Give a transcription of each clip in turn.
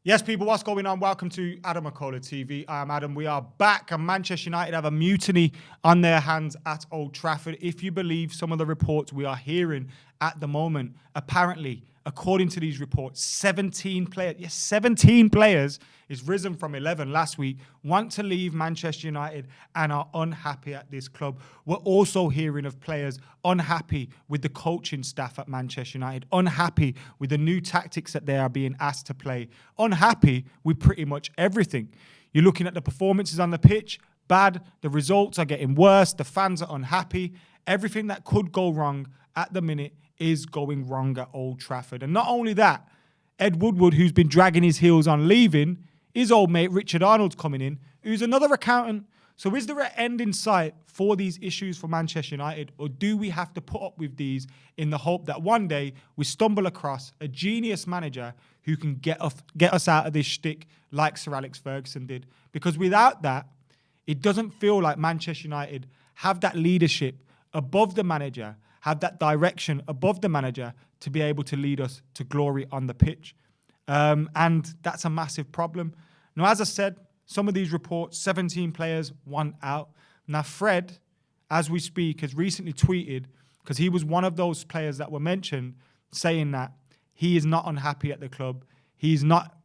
Yes, people, what's going on? Welcome to AdamMcKola TV. I am Adam. We are back, and Manchester United have a mutiny on their hands at Old Trafford. If you believe some of the reports we are hearing at the moment, apparently, according to these reports, 17 players is risen from 11 last week, want to leave Manchester United and are unhappy at this club. We're also hearing of players unhappy with the coaching staff at Manchester United, unhappy with the new tactics that they are being asked to play, unhappy with pretty much everything. You're looking at the performances on the pitch, bad, the results are getting worse, the fans are unhappy. Everything that could go wrong at the minute is going wrong at Old Trafford. And not only that, Ed Woodward, who's been dragging his heels on leaving, his old mate Richard Arnold's coming in, who's another accountant. So is there an end in sight for these issues for Manchester United, or do we have to put up with these in the hope that one day we stumble across a genius manager who can get us out of this shtick like Sir Alex Ferguson did? Because without that, it doesn't feel like Manchester United have that leadership above the manager, have that direction above the manager to be able to lead us to glory on the pitch. And that's a massive problem. Now, as I said, some of these reports, 17 players want out. Now, Fred, as we speak, has recently tweeted, because he was one of those players that were mentioned, saying that he is not unhappy at the club. He's not,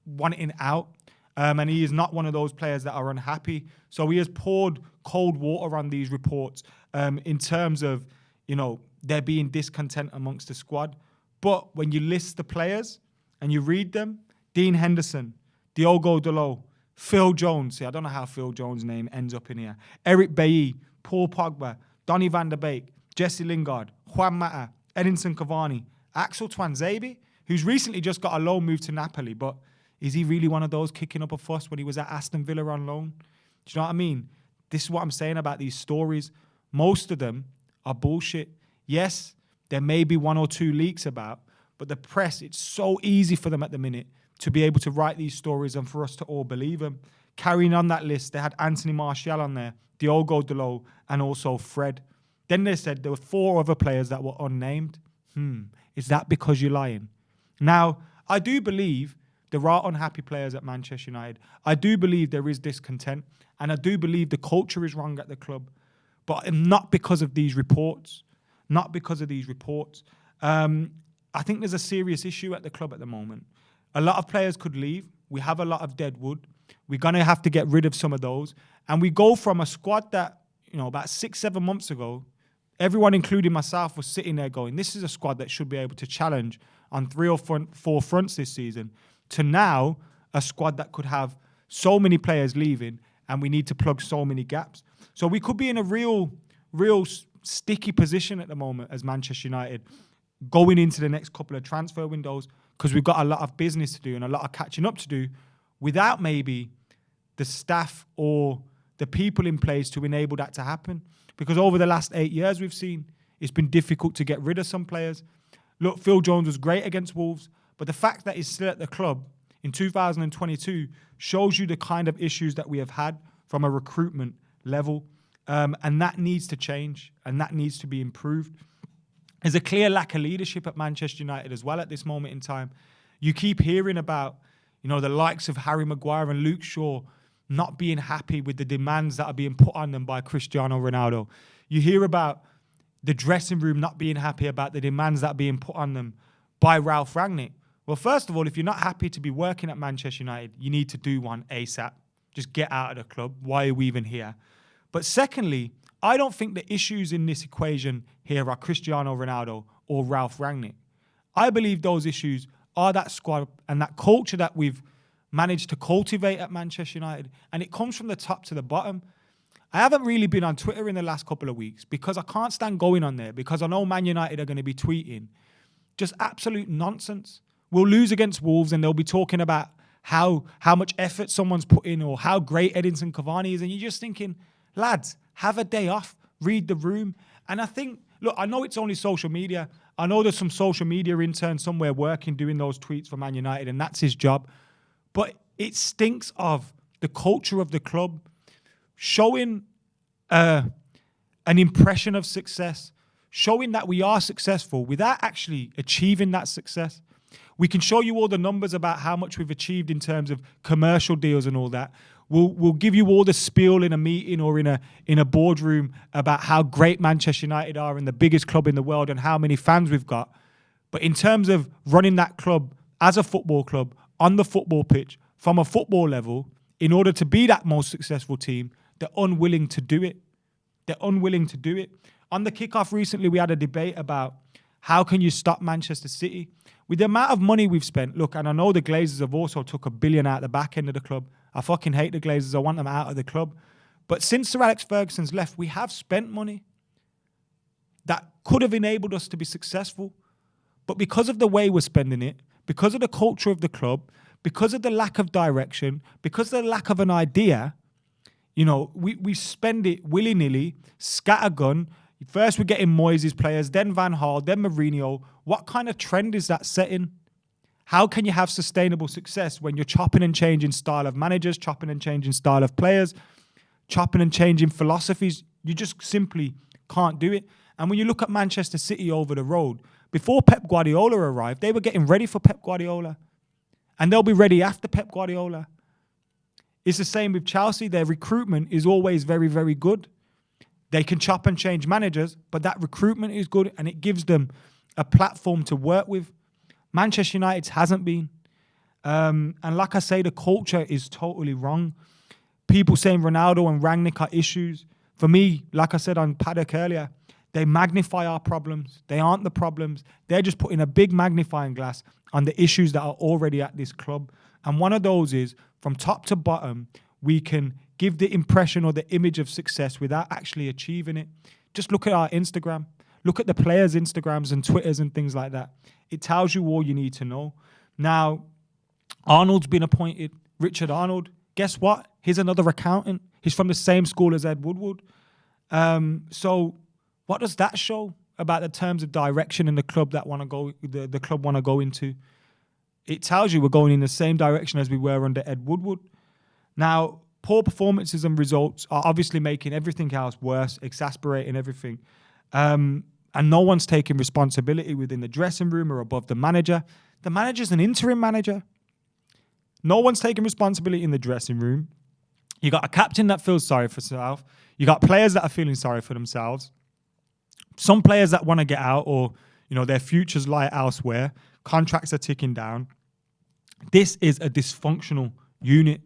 wanting out. And he is not one of those players that are unhappy. So he has poured cold water on these reports in terms of, there being discontent amongst the squad. But when you list the players and you read them, Dean Henderson, Diogo Dalot, Phil Jones, see, I don't know how Phil Jones' name ends up in here, Eric Bailly, Paul Pogba, Donny van der Beek, Jesse Lingard, Juan Mata, Edinson Cavani, Axel Tuanzebe, who's recently just got a loan move to Napoli, but is he really one of those kicking up a fuss when he was at Aston Villa on loan? Do you know what I mean? This is what I'm saying about these stories. Most of them are bullshit. Yes, there may be one or two leaks about, but the press, it's so easy for them at the minute to be able to write these stories and for us to all believe them. Carrying on that list, they had Anthony Martial on there, Diogo Dalot, and also Fred. Then they said there were 4 other players that were unnamed. Is that because you're lying? Now, I do believe there are unhappy players at Manchester United. I do believe there is discontent, and I do believe the culture is wrong at the club, but not because of these reports. Not because of these reports. I think there's a serious issue at the club at the moment. A lot of players could leave. We have a lot of dead wood. We're going to have to get rid of some of those. And we go from a squad that, about 6-7 months ago, everyone, including myself, was sitting there going, this is a squad that should be able to challenge on 3 or 4 fronts this season, to now a squad that could have so many players leaving and we need to plug so many gaps. So we could be in a real sticky position at the moment as Manchester United going into the next couple of transfer windows, because we've got a lot of business to do and a lot of catching up to do without maybe the staff or the people in place to enable that to happen. Because over the last 8 years we've seen it's been difficult to get rid of some players. Look, Phil Jones was great against Wolves, but the fact that he's still at the club in 2022 shows you the kind of issues that we have had from a recruitment level. And that needs to change, and that needs to be improved. There's a clear lack of leadership at Manchester United as well at this moment in time. You keep hearing about, the likes of Harry Maguire and Luke Shaw not being happy with the demands that are being put on them by Cristiano Ronaldo. You hear about the dressing room not being happy about the demands that are being put on them by Ralph Rangnick. Well, first of all, if you're not happy to be working at Manchester United, you need to do one ASAP. Just get out of the club. Why are we even here? But secondly, I don't think the issues in this equation here are Cristiano Ronaldo or Ralph Rangnick. I believe those issues are that squad and that culture that we've managed to cultivate at Manchester United, and it comes from the top to the bottom. I haven't really been on Twitter in the last couple of weeks because I can't stand going on there, because I know Man United are going to be tweeting just absolute nonsense. We'll lose against Wolves and they'll be talking about how much effort someone's put in or how great Edinson Cavani is, and you're just thinking, lads, have a day off, read the room. And I think, look, I know it's only social media. I know there's some social media intern somewhere working, doing those tweets for Man United, and that's his job. But it stinks of the culture of the club showing an impression of success, showing that we are successful without actually achieving that success. We can show you all the numbers about how much we've achieved in terms of commercial deals and all that. We'll give you all the spiel in a meeting or in a boardroom about how great Manchester United are and the biggest club in the world and how many fans we've got. But in terms of running that club as a football club, on the football pitch, from a football level, in order to be that most successful team, they're unwilling to do it. They're unwilling to do it. On the kickoff recently, we had a debate about how can you stop Manchester City? With the amount of money we've spent, look, and I know the Glazers have also took $1 billion out the back end of the club. I fucking hate the Glazers. I want them out of the club. But since Sir Alex Ferguson's left, we have spent money that could have enabled us to be successful. But because of the way we're spending it, because of the culture of the club, because of the lack of direction, because of the lack of an idea, you know, we spend it willy-nilly, scattergun. First we're getting Moyes' players, then Van Gaal, then Mourinho. What kind of trend is that setting? How can you have sustainable success when you're chopping and changing style of managers, chopping and changing style of players, chopping and changing philosophies? You just simply can't do it. And when you look at Manchester City over the road, before Pep Guardiola arrived, they were getting ready for Pep Guardiola. And they'll be ready after Pep Guardiola. It's the same with Chelsea. Their recruitment is always very, very good. They can chop and change managers, but that recruitment is good and it gives them a platform to work with. Manchester United hasn't been. And like I say, the culture is totally wrong. People saying Ronaldo and Rangnick are issues. For me, like I said on Paddock earlier, they magnify our problems. They aren't the problems. They're just putting a big magnifying glass on the issues that are already at this club. And one of those is, from top to bottom, we can give the impression or the image of success without actually achieving it. Just look at our Instagram. Look at the players' Instagrams and Twitters and things like that. It tells you all you need to know. Now, Arnold's been appointed. Richard Arnold. Guess what? He's another accountant. He's from the same school as Ed Woodward. So what does that show about the terms of direction in the club that the club want to go into? It tells you we're going in the same direction as we were under Ed Woodward. Now, poor performances and results are obviously making everything else worse, exasperating everything. And no one's taking responsibility within the dressing room or above the manager. The manager's an interim manager. No one's taking responsibility in the dressing room. You got a captain that feels sorry for himself. You got players that are feeling sorry for themselves. Some players that want to get out or, you know, their futures lie elsewhere. Contracts are ticking down. This is a dysfunctional unit.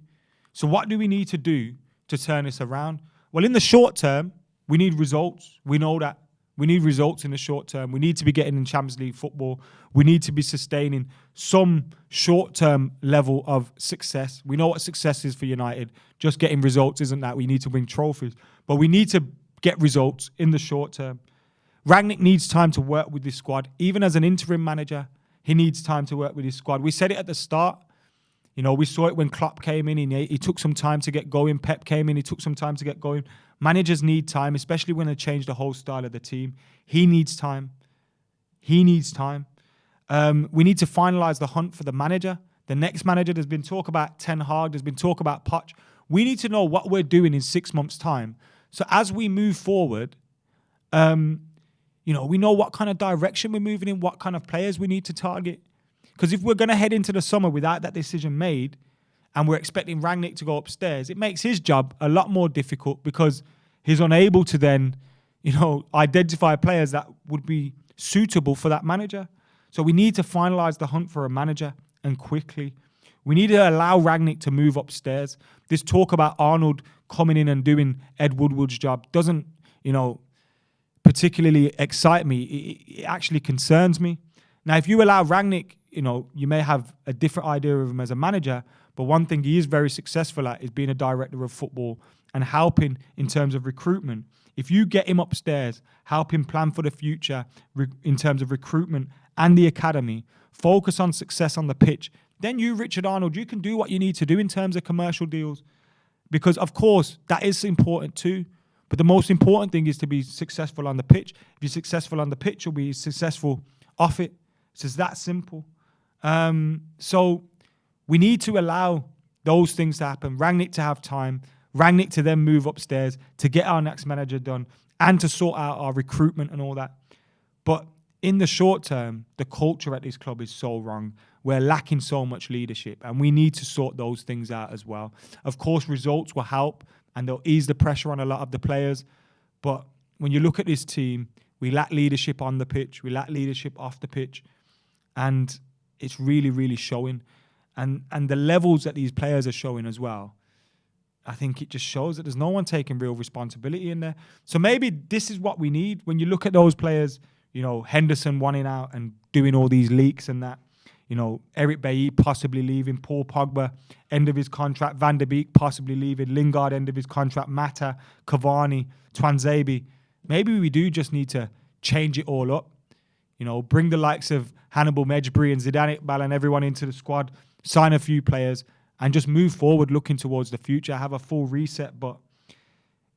So what do we need to do to turn this around? Well, in the short term, we need results. We know that. We need results in the short term. We need to be getting in Champions League football. We need to be sustaining some short-term level of success. We know what success is for United. Just getting results isn't that. We need to win trophies. But we need to get results in the short term. Rangnick needs time to work with this squad. Even as an interim manager, he needs time to work with his squad. We said it at the start. You know, we saw it when Klopp came in. He took some time to get going. Pep came in. He took some time to get going. Managers need time, especially when they change the whole style of the team. He needs time. He needs time. We need to finalise the hunt for the manager. The next manager, there's been talk about Ten Hag. There's been talk about Poch. We need to know what we're doing in 6 months' time. So as we move forward, you know, we know what kind of direction we're moving in, what kind of players we need to target. Because if we're going to head into the summer without that decision made and we're expecting Rangnick to go upstairs, it makes his job a lot more difficult because he's unable to then, you know, identify players that would be suitable for that manager. So we need to finalise the hunt for a manager and quickly. We need to allow Rangnick to move upstairs. This talk about Arnold coming in and doing Ed Woodward's job doesn't, you know, particularly excite me. It actually concerns me. Now, if you allow Rangnick, you know, you may have a different idea of him as a manager, but one thing he is very successful at is being a director of football and helping in terms of recruitment. If you get him upstairs, help him plan for the future in terms of recruitment and the academy, focus on success on the pitch, then you, Richard Arnold, you can do what you need to do in terms of commercial deals. Because, of course, that is important too. But the most important thing is to be successful on the pitch. If you're successful on the pitch, you'll be successful off it. It's just that simple. So we need to allow those things to happen. Rangnick to have time. Rangnick to then move upstairs to get our next manager done and to sort out our recruitment and all that. But in the short term, the culture at this club is so wrong. We're lacking so much leadership, and we need to sort those things out as well. Of course, results will help, and they'll ease the pressure on a lot of the players. But when you look at this team, we lack leadership on the pitch. We lack leadership off the pitch. And it's really, really showing. And the levels that these players are showing as well, I think it just shows that there's no one taking real responsibility in there. So maybe this is what we need. When you look at those players, you know, Henderson wanting out and doing all these leaks and that, you know, Eric Bailly possibly leaving, Paul Pogba, end of his contract, Van der Beek possibly leaving, Lingard, end of his contract, Mata, Cavani, Twanzebe. Maybe we do just need to change it all up. You know, bring the likes of Hannibal Mejbri and Zidane Iqbal and everyone into the squad, sign a few players, and just move forward looking towards the future, have a full reset. But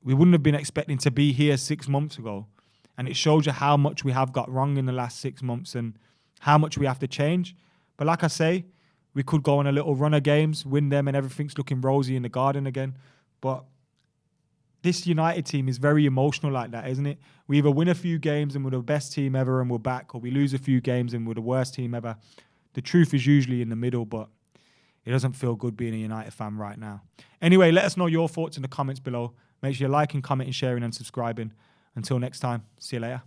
we wouldn't have been expecting to be here 6 months ago. And it shows you how much we have got wrong in the last 6 months and how much we have to change. But like I say, we could go on a little run of games, win them, and everything's looking rosy in the garden again. But this United team is very emotional like that, isn't it? We either win a few games and we're the best team ever and we're back, or we lose a few games and we're the worst team ever. The truth is usually in the middle, but it doesn't feel good being a United fan right now. Anyway, let us know your thoughts in the comments below. Make sure you're liking, commenting, sharing, and subscribing. Until next time, see you later.